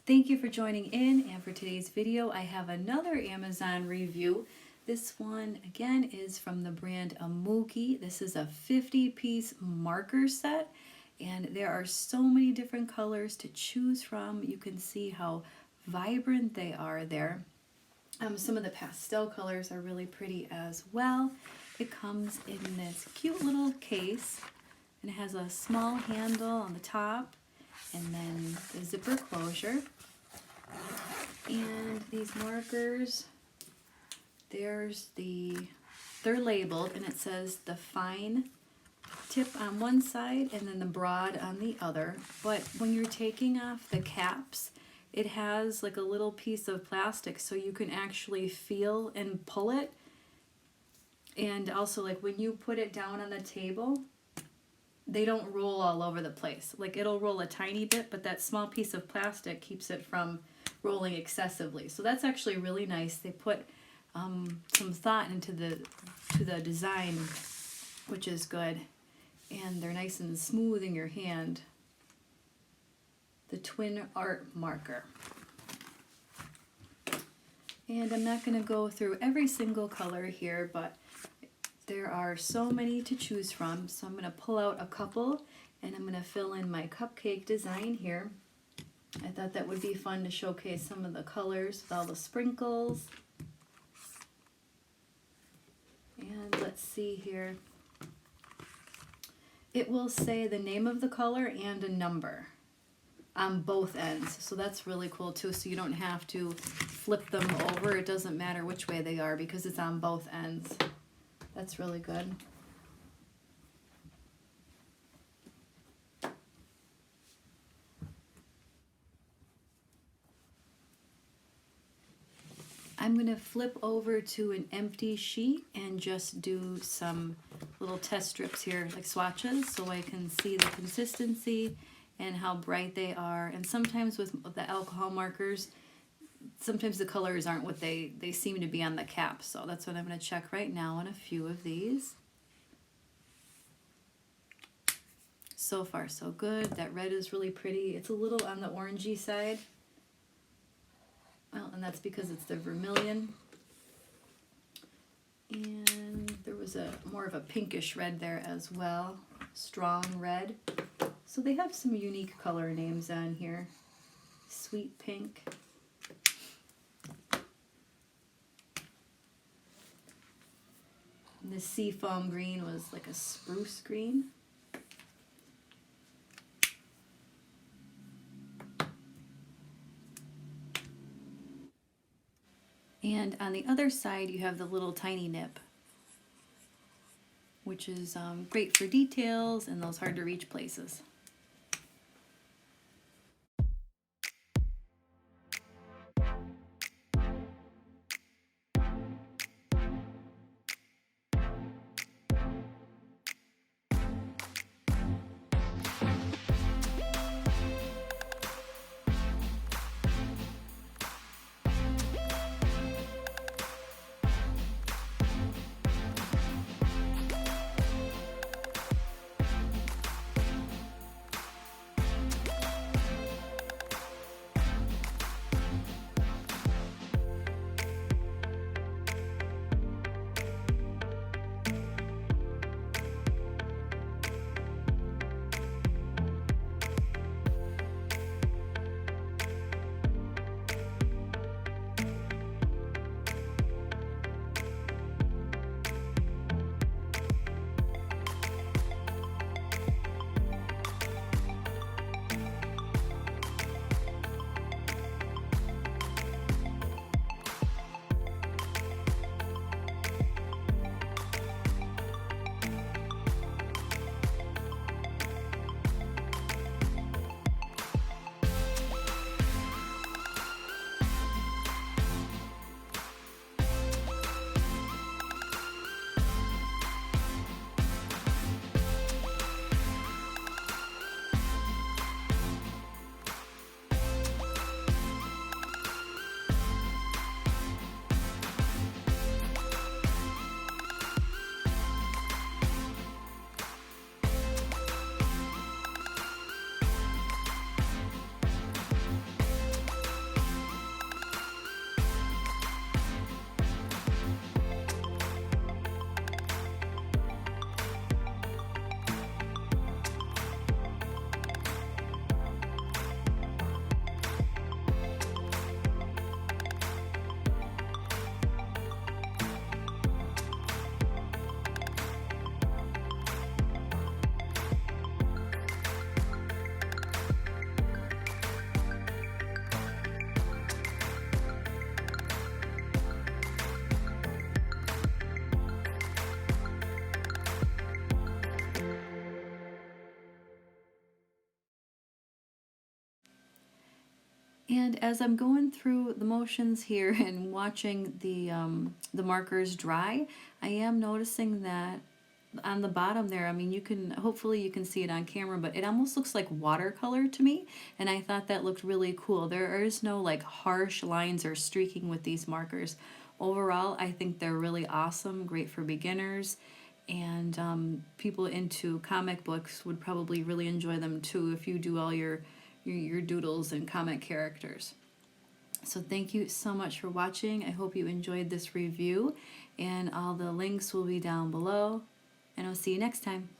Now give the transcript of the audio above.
Thank you for joining in, and for today's video I have another Amazon review. This one again is from the brand Emooqi. This is a 50-piece marker set, and there are so many different colors to choose from. You can see how vibrant they are there. Some of the pastel colors are really pretty as well. It comes in this cute little case, and it has a small handle on the top and then the zipper closure. And these markers, they're labeled, and it says the fine tip on one side and then the broad on the other. But when you're taking off the caps, it has like a little piece of plastic so you can actually feel and pull it. And also, like, when you put it down on the table, they don't roll all over the place. Like, it'll roll a tiny bit, but that small piece of plastic keeps it from rolling excessively. So that's actually really nice. They put some thought into the design, which is good. And they're nice and smooth in your hand. The Twin Art Marker. And I'm not going to go through every single color here, but there are so many to choose from. So I'm going to pull out a couple, and I'm going to fill in my cupcake design here. I thought that would be fun to showcase some of the colors with all the sprinkles. And let's see here. It will say the name of the color and a number on both ends. So that's really cool too. So you don't have to flip them over. It doesn't matter which way they are because it's on both ends. That's really good. I'm going to flip over to an empty sheet and just do some little test strips here, like swatches, so I can see the consistency and how bright they are. And sometimes with the alcohol markers, sometimes the colors aren't what they seem to be on the cap. So that's what I'm going to check right now on a few of these. So far so good. That red is really pretty. It's a little on the orangey side. Well, and that's because it's the vermilion. And there was more of a pinkish red there as well. Strong red. So they have some unique color names on here. Sweet pink. And the seafoam green was like a spruce green. And on the other side, you have the little tiny nib, which is great for details in those hard to reach places. And as I'm going through the motions here and watching the markers dry, I am noticing that on the bottom there, I mean, you can, hopefully you can see it on camera, but it almost looks like watercolor to me, and I thought that looked really cool. There is no like harsh lines or streaking with these markers. Overall, I think they're really awesome, great for beginners, and people into comic books would probably really enjoy them too if you do all your doodles and comic characters. So thank you so much for watching. I hope you enjoyed this review, and all the links will be down below, and I'll see you next time.